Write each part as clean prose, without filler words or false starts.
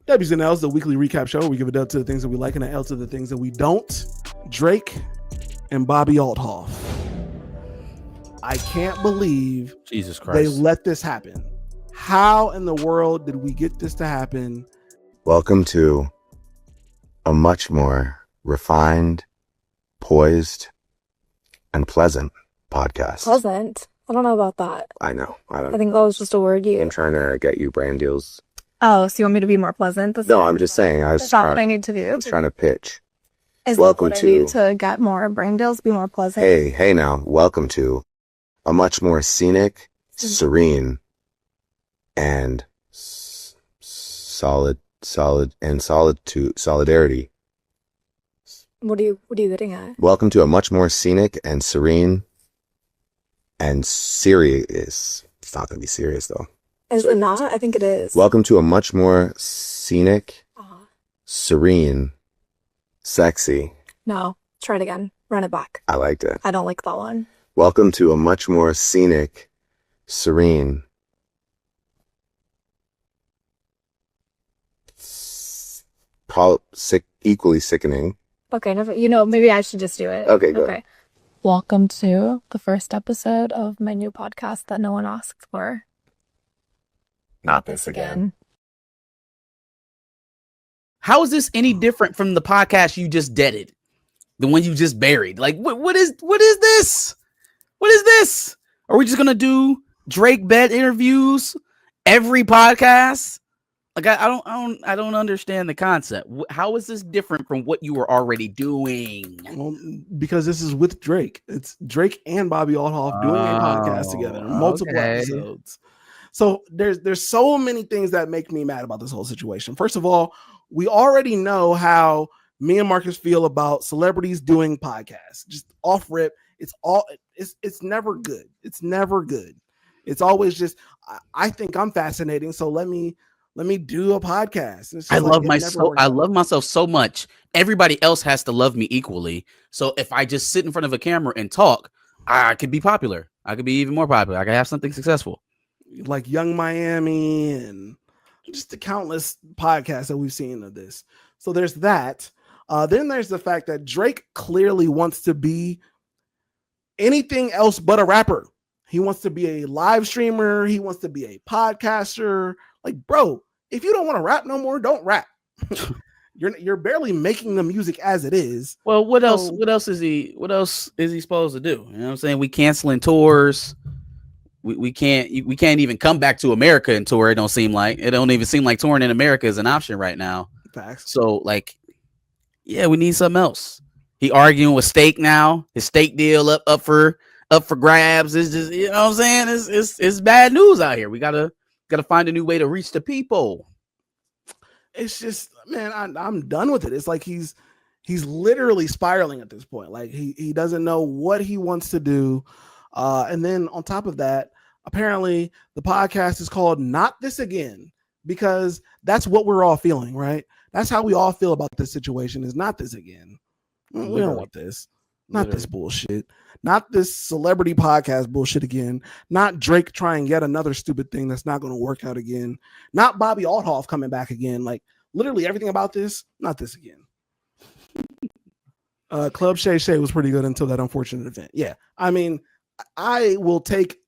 W's and L's, the weekly recap show. We give a W to the things that we like and an L to the things that we don't. Drake and Bobbi Althoff. I can't believe Jesus Christ. they let this happen. How in the world did we get this to happen? Welcome to a much more refined, poised, and pleasant podcast. Pleasant? I don't know about that. I know. I think that was just a word I'm trying to get you brand deals. Oh, so you want me to be more pleasant? No, I'm just saying. That's not what I need to do. I was trying to pitch. Welcome to... I need to get more brand deals, be more pleasant? Hey now. Welcome to a much more scenic, serene, and solidarity. What are you getting at? Welcome to a much more scenic and serene and serious. It's not going to be serious though. Is it not? I think it is. Welcome to a much more scenic, serene, sexy. No, try it again. Run it back. I liked it. I don't like that one. Welcome to a much more scenic, serene, equally sickening. Okay, maybe I should just do it. Okay, good. Okay. Welcome to the first episode of my new podcast that no one asked for. Not this again. How is this any different from the podcast you just deaded? The one you just buried? Like, what is this? What is this? Are we just gonna do Drake bed interviews every podcast? Like, I don't understand the concept. How is this different from what you were already doing? Well, because this is with Drake. It's Drake and Bobbi Althoff doing a podcast together, multiple episodes. So there's so many things that make me mad about this whole situation. First of all, we already know how me and Marcus feel about celebrities doing podcasts. Just off rip, it's never good. It's never good. It's always just I think I'm fascinating, so let me do a podcast. I love myself so much. Everybody else has to love me equally. So if I just sit in front of a camera and talk, I could be popular. I could be even more popular. I could have something successful. Like Young Miami and just the countless podcasts that we've seen of this. So there's that. Then there's the fact that Drake clearly wants to be anything else but a rapper. He wants to be a live streamer. He wants to be a podcaster. Like, bro, if you don't want to rap no more, don't rap. You're barely making the music as it is. Well, what else is he supposed to do? You know what I'm saying? We canceling tours. We can't even come back to America and tour. It don't even seem like touring in America is an option right now. Facts. So like, yeah, we need something else. He arguing with Steak now. His steak deal up for grabs. It's just, you know what I'm saying? It's bad news out here. We gotta find a new way to reach the people. It's just, man, I'm done with it. It's like he's literally spiraling at this point. Like he doesn't know what he wants to do. And then on top of that, apparently the podcast is called Not This Again, because that's what we're all feeling, right? That's how we all feel about this situation, is not this again. We don't want this. Not this bullshit. Not this celebrity podcast bullshit again. Not Drake trying yet another stupid thing that's not going to work out again. Not Bobbi Althoff coming back again. Like literally everything about this, not this again. Club Shay Shay was pretty good until that unfortunate event. Yeah. I mean, I will take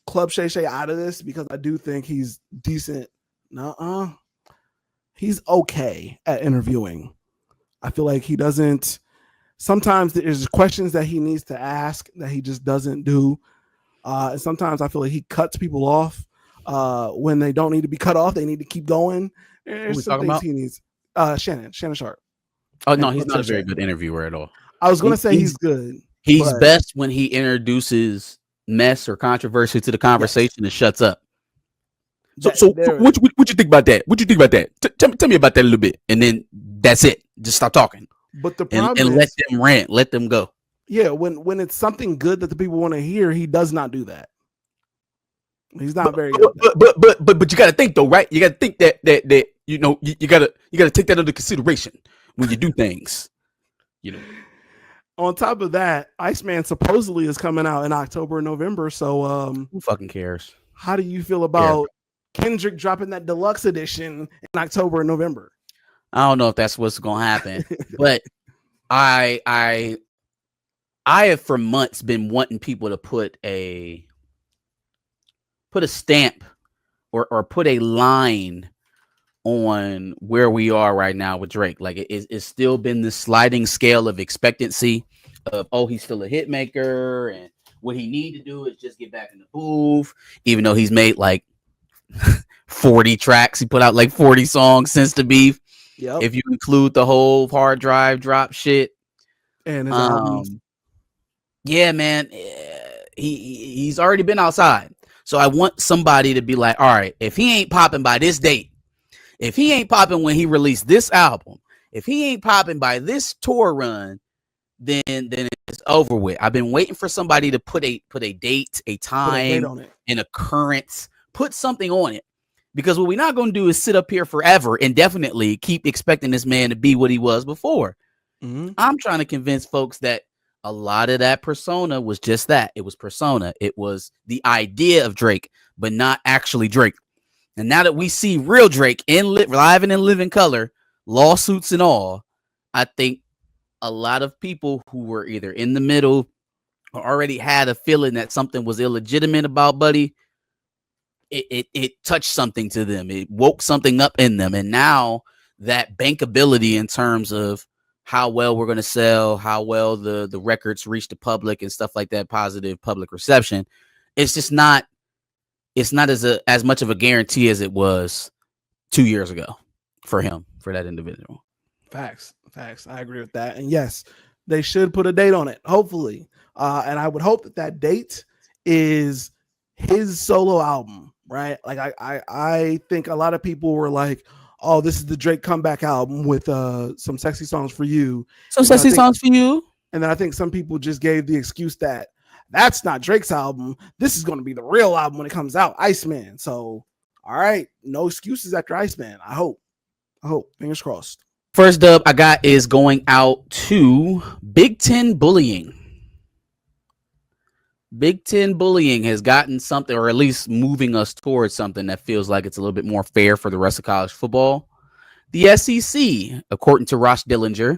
Club Shay Shay out of this because I do think he's decent. He's okay at interviewing. I feel like he doesn't. Sometimes there's questions that he needs to ask that he just doesn't do. And sometimes I feel like he cuts people off when they don't need to be cut off. They need to keep going. There's some things he needs. Shannon Sharp. Oh, no, he's not a very good interviewer at all. I was going to say he's good. He's best when he introduces mess or controversy to the conversation and shuts up. So what you think about that? What you think about that? Tell me about that a little bit, and then that's it. Just stop talking. But the problem is, let them rant, let them go. Yeah, when it's something good that the people want to hear, he does not do that. He's not very good. But you got to think though, right? You got to think that you know you got to take that under consideration when you do things. You know. On top of that, Iceman supposedly is coming out in October and November. So who fucking cares? How do you feel about Kendrick dropping that deluxe edition in October and November. I don't know if that's what's gonna happen, but I have for months been wanting people to put a stamp or put a line on where we are right now with Drake. Like it's still been this sliding scale of expectancy of, oh, he's still a hit maker, and what he need to do is just get back in the booth, even though he's made like 40 tracks. He put out like 40 songs since the beef. Yep. If you include the whole hard drive drop shit. And his albums. Yeah, man. He's already been outside. So I want somebody to be like, all right, if he ain't popping by this date, if he ain't popping when he released this album, if he ain't popping by this tour run, then it's over with. I've been waiting for somebody to put a date, a time, on it, an occurrence, put something on it. Because what we're not going to do is sit up here forever indefinitely, keep expecting this man to be what he was before. Mm-hmm. I'm trying to convince folks that a lot of that persona was just that. It was persona. It was the idea of Drake, but not actually Drake. And now that we see real Drake in live and in living color, lawsuits and all, I think a lot of people who were either in the middle or already had a feeling that something was illegitimate about Buddy, it touched something to them. It woke something up in them. And now that bankability in terms of how well we're going to sell, how well the records reach the public and stuff like that, positive public reception, it's just not, it's not as much of a guarantee as it was 2 years ago for him, for that individual. Facts. I agree with that. And yes, they should put a date on it, hopefully. And I would hope that date is his solo album, right? Like I think a lot of people were like, oh, this is the Drake comeback album with some sexy songs for you. Some sexy songs for you. And then I think some people just gave the excuse that that's not Drake's album. This is going to be the real album when it comes out, Iceman. So, all right, no excuses after Iceman. I hope. Fingers crossed. First dub I got is going out to Big Ten Bullying. Big Ten Bullying has gotten something, or at least moving us towards something that feels like it's a little bit more fair for the rest of college football. The SEC, according to Ross Dillinger,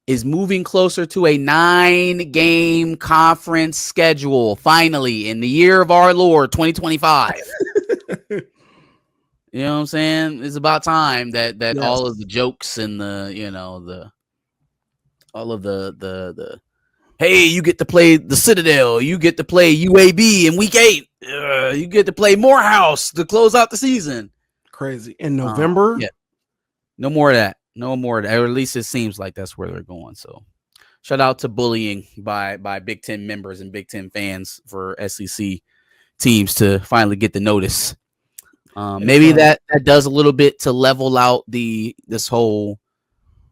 is moving closer to a 9-game conference schedule, finally, in the year of our Lord, 2025. You know what I'm saying? It's about time that yes, all of the jokes and the hey, you get to play the Citadel, you get to play UAB in week 8, you get to play Morehouse to close out the season. Crazy. In November? Yeah. No more of that. Or at least it seems like that's where they're going. So shout out to bullying by Big Ten members and Big Ten fans for SEC teams to finally get the notice. Maybe that does a little bit to level out this whole,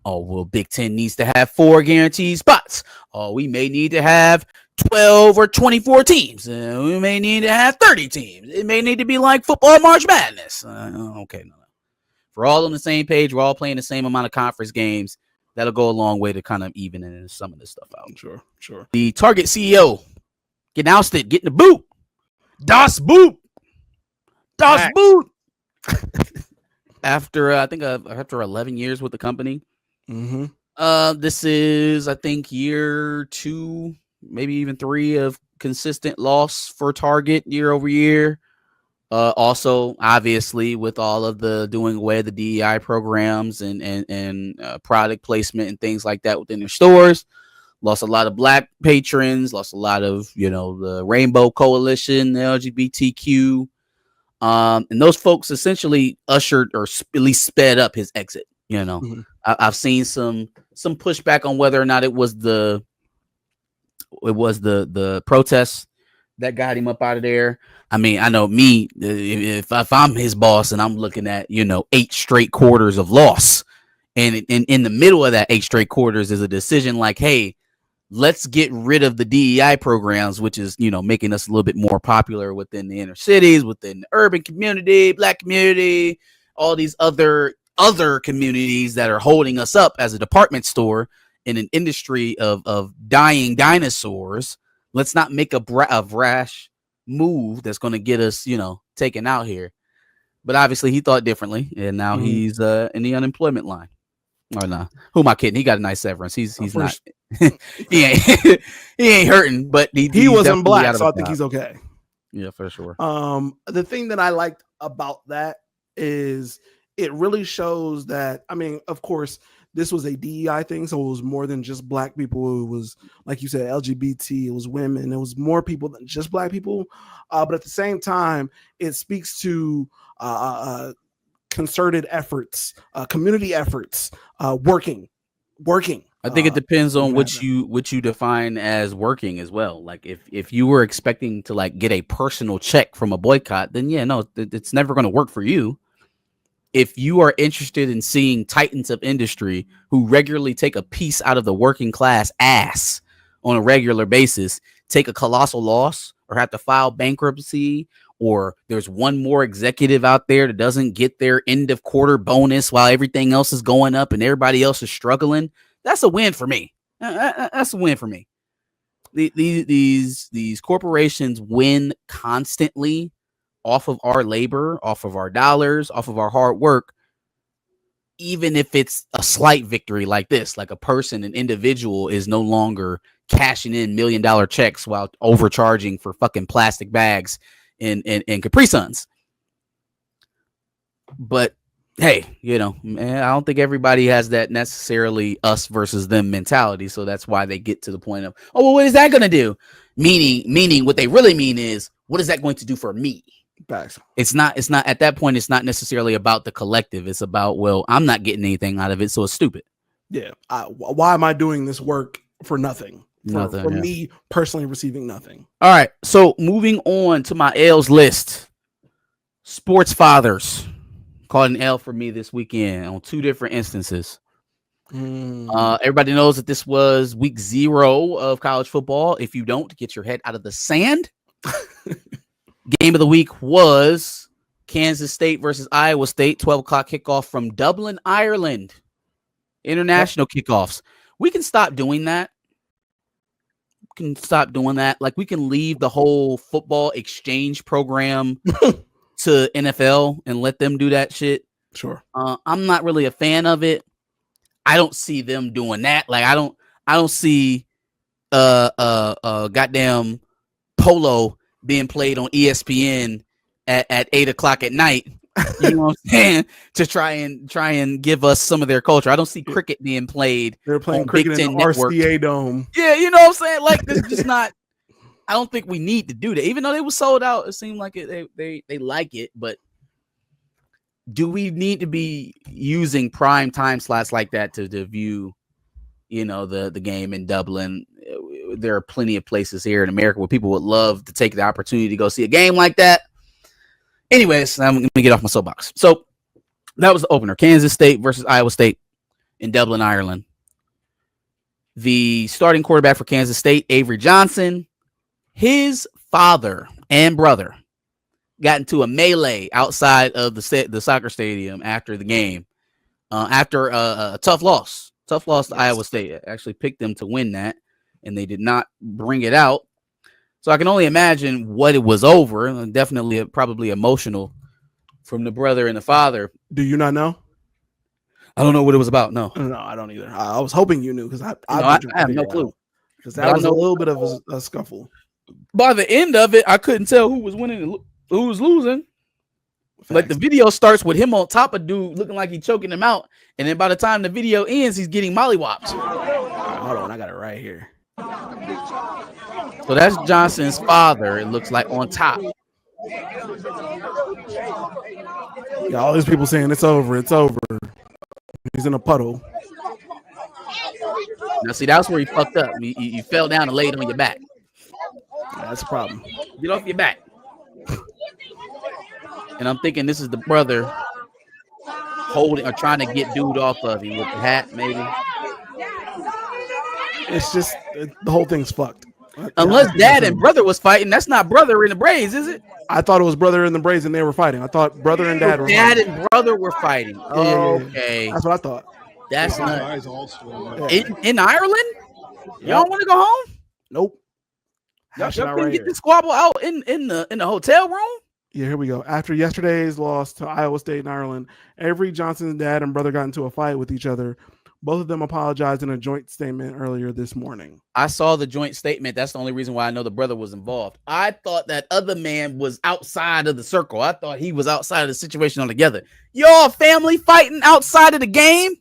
oh, well, Big Ten needs to have 4 guaranteed spots. Oh, we may need to have 12 or 24 teams. We may need to have 30 teams. It may need to be like football March Madness. Okay, no. We're all on the same page. We're all playing the same amount of conference games. That'll go a long way to kind of even some of this stuff out. Sure. The Target CEO getting ousted, getting the boot. Das Boot. After after 11 years with the company. Mm-hmm. This is, I think, year 2, maybe even 3 of consistent loss for Target year over year. Also, obviously, with all of the doing away of the DEI programs and product placement and things like that within their stores, lost a lot of Black patrons, lost a lot of, the Rainbow Coalition, the LGBTQ, and those folks essentially ushered or at least sped up his exit. Mm-hmm. I've seen some pushback on whether or not it was the protests that got him up out of there. I mean, I know me, if I'm his boss and I'm looking at, 8 straight quarters of loss, and in the middle of that 8 straight quarters is a decision like, hey, let's get rid of the DEI programs, which is, making us a little bit more popular within the inner cities, within the urban community, Black community, all these other communities that are holding us up as a department store in an industry of dying dinosaurs. Let's not make a rash move that's going to get us, taken out here. but obviously he thought differently, and now he's in the unemployment line. Or nah, who am I kidding? He got a nice severance. He's not. he ain't hurting, but he wasn't black, so I think he's okay. Yeah, for sure. The thing that I liked about that is it really shows that, I mean, of course, this was a DEI thing, so it was more than just black people. It was, like you said, LGBT, it was women, it was more people than just black people. But at the same time, it speaks to concerted efforts, community efforts, working. I think it depends on what you define as working as well. Like if you were expecting to like get a personal check from a boycott, then yeah, no, it's never going to work for you. If you are interested in seeing titans of industry who regularly take a piece out of the working class ass on a regular basis, take a colossal loss or have to file bankruptcy, or there's one more executive out there that doesn't get their end of quarter bonus while everything else is going up and everybody else is struggling, that's a win for me. That's a win for me. These corporations win constantly off of our labor, off of our dollars, off of our hard work, even if it's a slight victory like this, like an individual is no longer cashing in $1 million checks while overcharging for fucking plastic bags and Capri Suns. But hey, man, I don't think everybody has that necessarily us versus them mentality. So that's why they get to the point of, oh, well, what is that going to do? Meaning what they really mean is, what is that going to do for me? Facts. It's not at that point. It's not necessarily about the collective. It's about, well, I'm not getting anything out of it, so it's stupid. Yeah. Why am I doing this work for nothing? For yeah. me personally receiving nothing. All right. So moving on to my L's list. Sports fathers caught an L for me this weekend on 2 different instances. Everybody knows that this was week 0 of college football. If you don't, get your head out of the sand. Game of the week was Kansas State versus Iowa State, 12 o'clock kickoff from Dublin, Ireland. International kickoffs. We can stop doing that. Like, we can leave the whole football exchange program to NFL and let them do that shit. Sure. I'm not really a fan of it. I don't see them doing that. Like, I don't see goddamn polo being played on ESPN at 8 o'clock at night, you know what I'm saying, to try and give us some of their culture. I don't see cricket being played. They're playing cricket in the RCA Dome. Yeah, you know what I'm saying? Like, this is just not, I don't think we need to do that. Even though they were sold out, it seemed like they like it, but do we need to be using prime time slots like that to view, the game in Dublin? There are plenty of places here in America where people would love to take the opportunity to go see a game like that. Anyways, I'm going to get off my soapbox. So that was the opener. Kansas State versus Iowa State in Dublin, Ireland. The starting quarterback for Kansas State, Avery Johnson, his father and brother got into a melee outside of the soccer stadium after the game, after a tough loss to Iowa State. I actually picked them to win that, and they did not bring it out. So I can only imagine what it was over. Definitely probably emotional from the brother and the father. Do you not know? I don't know what it was about. No, I don't either. I was hoping you knew, because I have no clue. Because that was a little bit of a scuffle. By the end of it, I couldn't tell who was winning and who was losing. Facts. Like, the video starts with him on top of dude looking like he's choking him out, and then by the time the video ends, he's getting mollywopped. Right, hold on, I got it right here. So that's Johnson's father, it looks like, on top. Yeah, all these people saying it's over. He's in a puddle. Now, see, that's where he fucked up. You fell down and laid on your back. Yeah, that's a problem. Get off your back. And I'm thinking this is the brother holding or trying to get dude off of him with the hat, maybe. It's just, the whole thing's fucked. Unless dad and brother was fighting, that's not brother in the braids, is it? I thought it was brother in the braids and they were fighting. I thought brother and dad were fighting. Dad and brother were fighting. Okay. That's what I thought. That's not in Ireland. Y'all want to go home? Nope. Y'all couldn't get the squabble out in the hotel room? Yeah, here we go. After yesterday's loss to Iowa State and Ireland, Avery Johnson's dad and brother got into a fight with each other. Both of them apologized in a joint statement earlier this morning. I saw the joint statement. That's the only reason why I know the brother was involved. I thought that other man was outside of the circle. I thought he was outside of the situation altogether. Y'all family fighting outside of the game?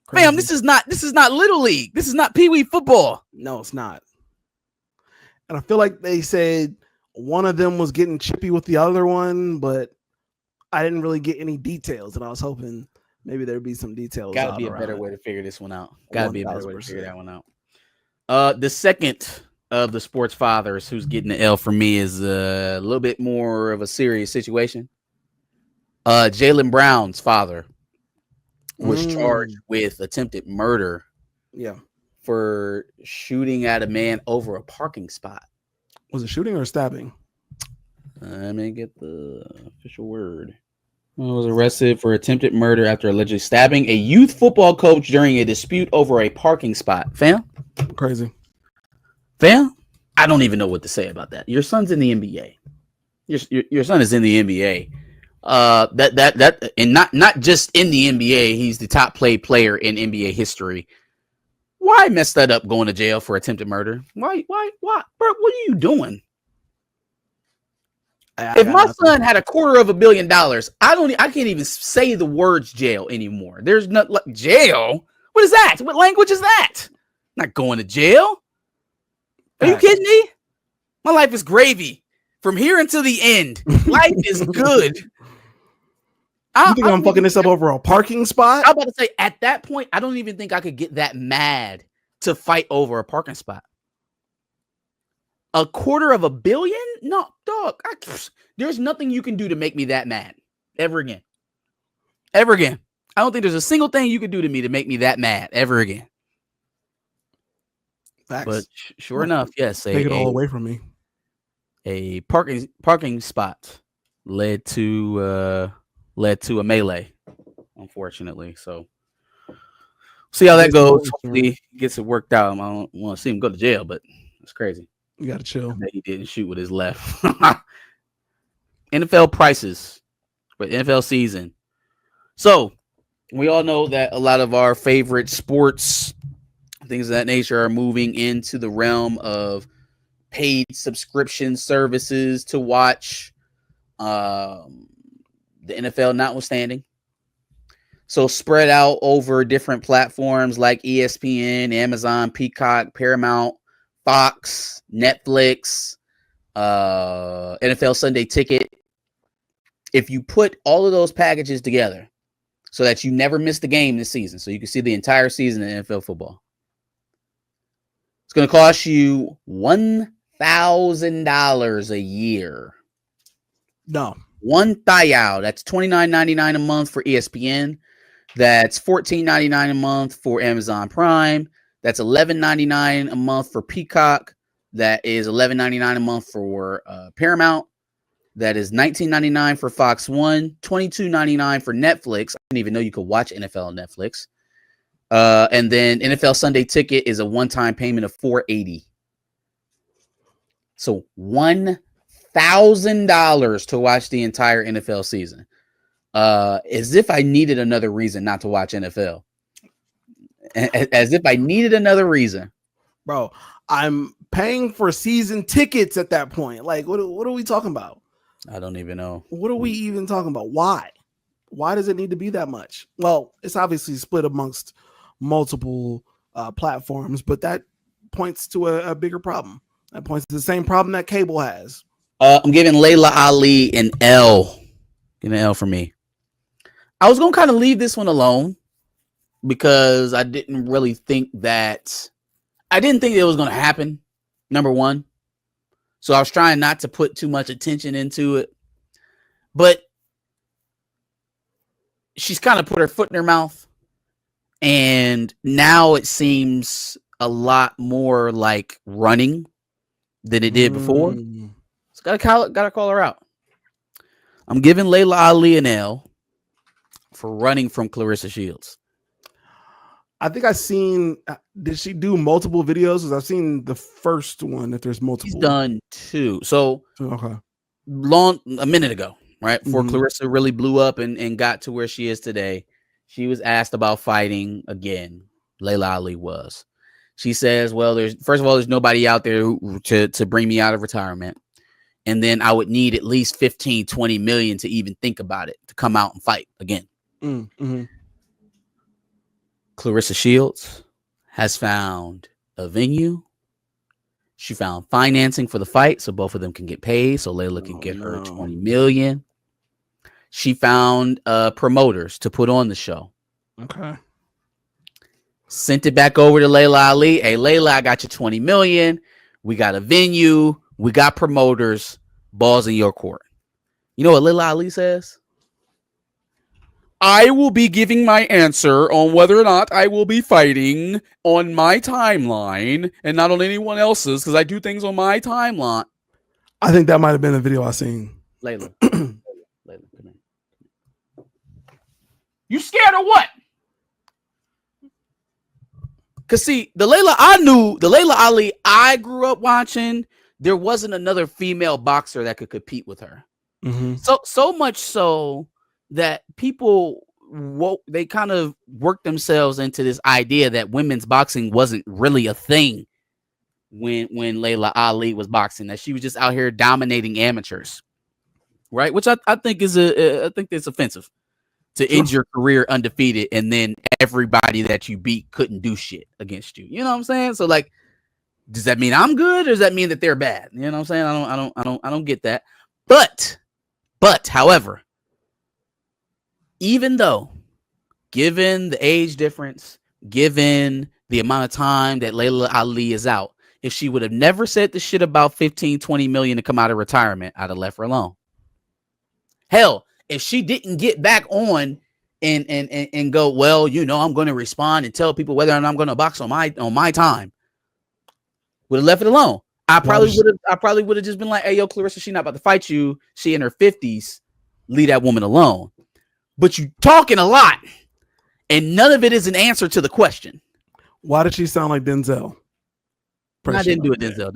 Crazy. Fam, this is not Little League. This is not Pee Wee football. No, it's not. And I feel like they said one of them was getting chippy with the other one, but I didn't really get any details, and I was hoping maybe there'd be some details. Gotta be a better way to figure this one out. Gotta be a better way to figure that one out. The second of the sports fathers who's getting the L from me is a little bit more of a serious situation. Jaylen Brown's father was charged with attempted murder. Yeah. For shooting at a man over a parking spot. Was it shooting or stabbing? Let me get the official word. He was arrested for attempted murder after allegedly stabbing a youth football coach during a dispute over a parking spot. Fam? Crazy. Fam? I don't even know what to say about that. Your son's in the NBA. Your son is in the NBA. And not just in the NBA, he's the top paid player in NBA history. Why mess that up going to jail for attempted murder? Why? Bro, what are you doing? If my son had $250 million, I can't even say the words jail anymore. There's not like jail. What is that? What language is that? Not going to jail. Are you kidding me? My life is gravy from here until the end. Life is good. You think I'm fucking this up over a parking spot? I'm about to say, at that point, I don't even think I could get that mad to fight over a parking spot. $250 million? No, dog. There's nothing you can do to make me that mad ever again. Ever again. I don't think there's a single thing you can do to me to make me that mad ever again. Facts. But sure enough, yes. Take it all away from me. A parking spot led to a melee, unfortunately. So see how that goes. Hopefully he gets it worked out. I don't want to see him go to jail, but it's crazy. You gotta chill. That he didn't shoot with his left. NFL prices for the NFL season. So we all know that a lot of our favorite sports, things of that nature, are moving into the realm of paid subscription services to watch. The NFL notwithstanding. So spread out over different platforms like ESPN, Amazon, Peacock, Paramount, Fox, Netflix, NFL Sunday Ticket. If you put all of those packages together so that you never miss the game this season, so you can see the entire season of NFL football, it's going to cost you $1,000 a year. No. $1,000. That's $29.99 a month for ESPN. That's $14.99 a month for Amazon Prime. That's $11.99 a month for Peacock. That is $11.99 a month for Paramount. That is $19.99 for Fox One. $22.99 for Netflix. I didn't even know you could watch NFL on Netflix. And then NFL Sunday Ticket is a one-time payment of $480. So $1,000 to watch the entire NFL season. As if I needed another reason not to watch NFL. As if I needed another reason. Bro, I'm paying for season tickets at that point. Like, what are we talking about? I don't even know. What are we even talking about? Why? Why does it need to be that much? Well, it's obviously split amongst multiple platforms, but that points to a bigger problem. That points to the same problem that cable has. I'm giving Laila Ali an L. Give an L for me. I was going to kind of leave this one alone because I didn't really think that... I didn't think it was going to happen, number one. So I was trying not to put too much attention into it. But she's kind of put her foot in her mouth. And now it seems a lot more like running than it did before. So gotta call her out. I'm giving Laila Ali an L for running from Clarissa Shields. I think I've seen. Did she do multiple videos? Because I've seen the first one. If there's multiple, She's done two. So okay. a minute ago, right? Before Clarissa really blew up and got to where she is today, she was asked about fighting again. Laila Ali was. She says, well, there's nobody out there to bring me out of retirement. And then I would need at least 15, 20 million to even think about it, to come out and fight again. Clarissa Shields has found a venue. She found financing for the fight, so both of them can get paid, so Laila can get her 20 million. She found promoters to put on the show. Okay. Sent it back over to Laila Ali. Hey, Laila, I got you 20 million. We got a venue. We got promoters. Balls in your court. You know what Laila Ali says? I will be giving my answer on whether or not I will be fighting on my timeline and not on anyone else's, because I do things on my timeline. I think that might have been a video I seen. Laila. Laila, come in. You scared of what? Because see, the Laila Ali I grew up watching, there wasn't another female boxer that could compete with her. So much so that people they kind of worked themselves into this idea that women's boxing wasn't really a thing when Laila Ali was boxing, that she was just out here dominating amateurs, right? Which I think I think it's offensive to end your career undefeated and then everybody that you beat couldn't do shit against you. You know what I'm saying? So like, does that mean I'm good or does that mean that they're bad? You know what I'm saying? I don't get that. But however, even though, given the age difference, given the amount of time that Laila Ali is out, if she would have never said the shit about 15, 20 million to come out of retirement, I'd have left her alone. Hell, if she didn't get back on and go, well, you know, I'm going to respond and tell people whether or not I'm going to box on my time, would have left it alone. I probably would have just been like, hey, yo, Clarissa, she not about to fight you. She in her 50s. Leave that woman alone. But you talking a lot, and none of it is an answer to the question. Why did she sound like Denzel? I didn't do it, Denzel.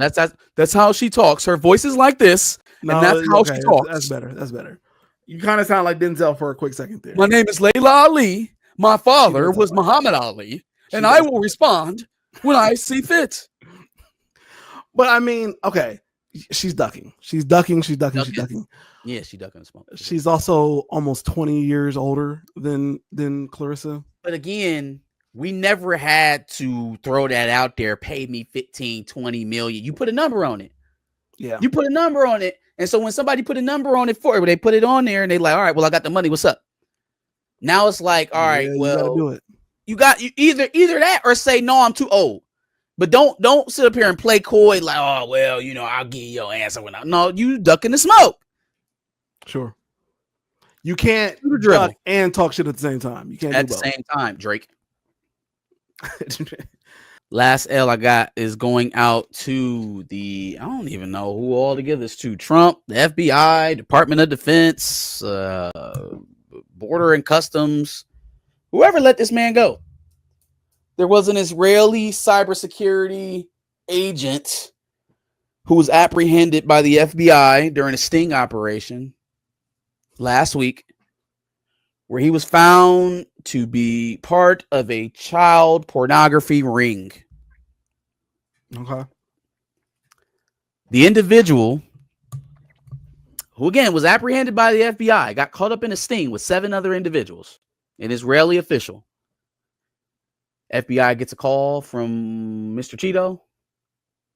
That's how she talks. Her voice is like this, and that's how she talks. That's better. You kind of sound like Denzel for a quick second there. My name is Laila Ali. My father was Muhammad Ali, and I will respond when I see fit. But I mean, okay, she's ducking. She's ducking. Yeah, she's ducking the smoke. She's also almost 20 years older than Clarissa. But again, we never had to throw that out there. Pay me 15, 20 million. You put a number on it. Yeah. You put a number on it. And so when somebody put a number on it for it, they put it on there and they like, all right, well, I got the money. What's up? Now it's like, all right, well, you got either that or say, no, I'm too old. But don't sit up here and play coy like, oh, well, you know, I'll give you your answer when no, you ducking the smoke. Sure. You can't duck and talk shit at the same time. You can't at do the both. same time, Drake. Last L I got is going out to I don't even know who all to give this to. Trump, the FBI, Department of Defense, Border and Customs, whoever let this man go. There was an Israeli cybersecurity agent who was apprehended by the FBI during a sting operation last week, where he was found to be part of a child pornography ring. Okay. The individual, who again was apprehended by the FBI, got caught up in a sting with 7 other individuals, an Israeli official. FBI gets a call from Mr. Cheeto.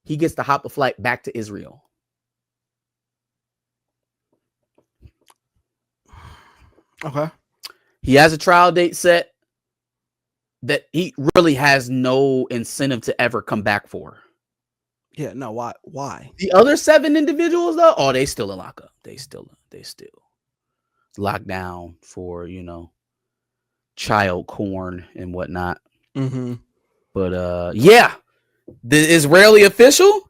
He gets to hop a flight back to Israel. Okay. He has a trial date set that he really has no incentive to ever come back for. Yeah, no, why? The other 7 individuals, though, oh, they still in lockup. They still locked down for, you know, child porn and whatnot. Mm-hmm. But yeah, the Israeli official,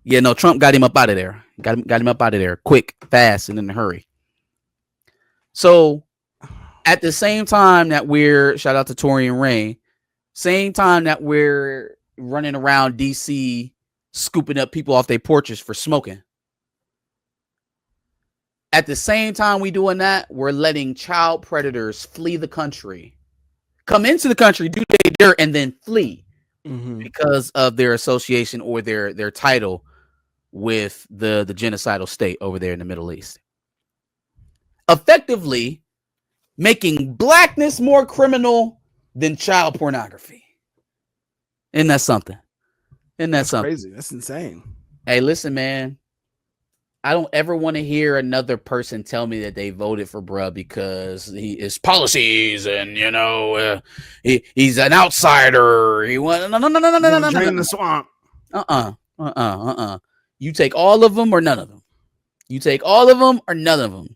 yeah, no, Trump got him up out of there. Got him up out of there quick, fast, and in a hurry. So at the same time that we're, shout out to Tori and Ray, same time that we're running around DC scooping up people off their porches for smoking, At the same time we doing that, we're letting child predators flee the country, come into the country, do their dirt, and then flee because of their association or their title with the genocidal state over there in the Middle East. Effectively making blackness more criminal than child pornography. Isn't that something? That's something crazy? That's insane. Hey, listen, man. I don't ever want to hear another person tell me that they voted for bruh because his policies and he's an outsider. He went no. Drain the swamp. You take all of them or none of them. You take all of them or none of them.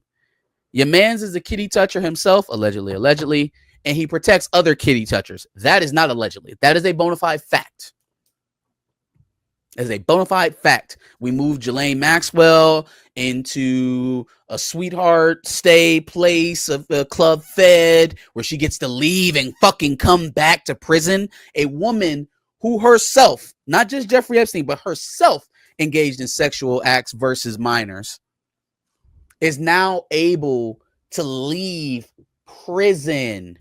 Your man's is a kitty toucher himself, allegedly, and he protects other kitty touchers. That is not allegedly. That is a bona fide fact. As a bona fide fact, we moved Ghislaine Maxwell into a sweetheart stay place of the Club Fed where she gets to leave and fucking come back to prison. A woman who herself, not just Jeffrey Epstein, but herself engaged in sexual acts versus minors, is now able to leave prison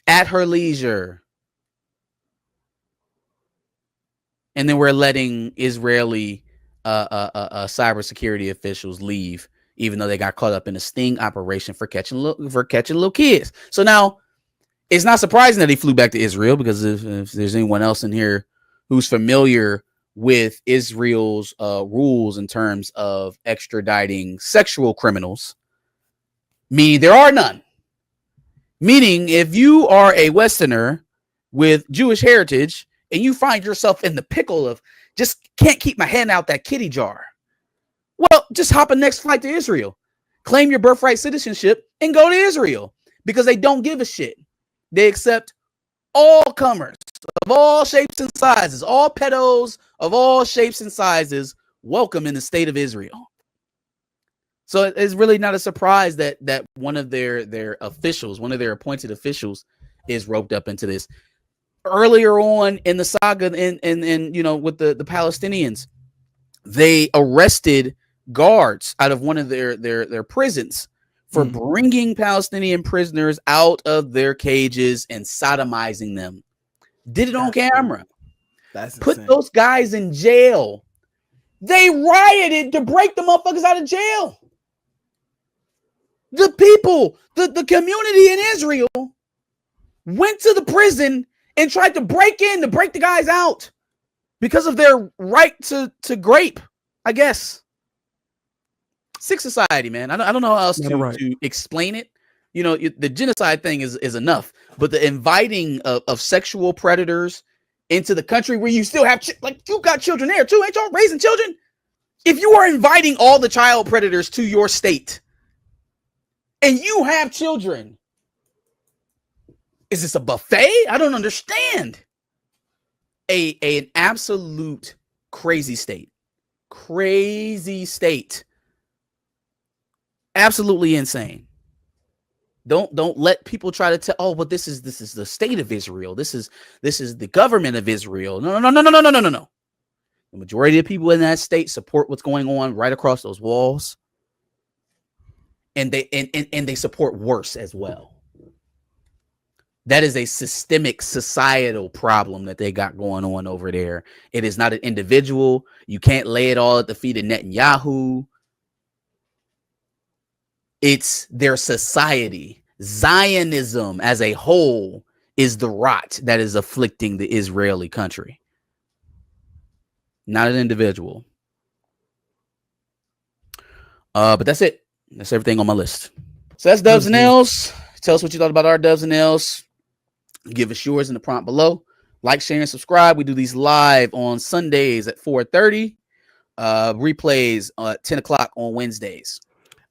at her leisure. And then we're letting Israeli cybersecurity officials leave, even though they got caught up in a sting operation for catching little kids. So now it's not surprising that he flew back to Israel, because if there's anyone else in here who's familiar with Israel's rules in terms of extraditing sexual criminals, meaning there are none. Meaning if you are a Westerner with Jewish heritage and you find yourself in the pickle of just can't keep my hand out that kitty jar, well, just hop a next flight to Israel, claim your birthright citizenship, and go to Israel, because they don't give a shit. They accept all comers of all shapes and sizes, all pedos of all shapes and sizes, welcome in the state of Israel. So it's really not a surprise that one of their officials, one of their appointed officials, is roped up into this. Earlier on in the saga, and with the Palestinians, they arrested guards out of one of their prisons for bringing Palestinian prisoners out of their cages and sodomizing them. Did it on camera. That's put insane. Those guys in jail. They rioted to break the motherfuckers out of jail. The people, the community in Israel went to the prison and tried to break the guys out because of their right to grape, I guess. Sick society, man. I don't know how else to explain it. The genocide thing is enough, but the inviting of sexual predators into the country where you still have, you got children there too. Ain't y'all raising children? If you are inviting all the child predators to your state and you have children, is this a buffet? I don't understand. An absolute crazy state. Absolutely insane. Don't let people try to tell, oh, but this is the state of Israel. This is the government of Israel. No. The majority of people in that state support what's going on right across those walls. And they support worse as well. That is a systemic societal problem that they got going on over there. It is not an individual. You can't lay it all at the feet of Netanyahu. It's their society. Zionism as a whole is the rot that is afflicting the Israeli country, not an individual. But that's it. That's everything on my list. So that's Dubs and L's. Tell us what you thought about our Dubs and L's. Give us yours in the prompt below. Like, share, and subscribe. We do these live on Sundays at 4:30. Replays at 10 o'clock on Wednesdays.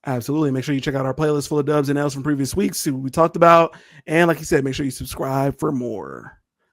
Absolutely. Make sure you check out our playlist full of Dubs and L's from previous weeks, see what we talked about. And like you said, make sure you subscribe for more.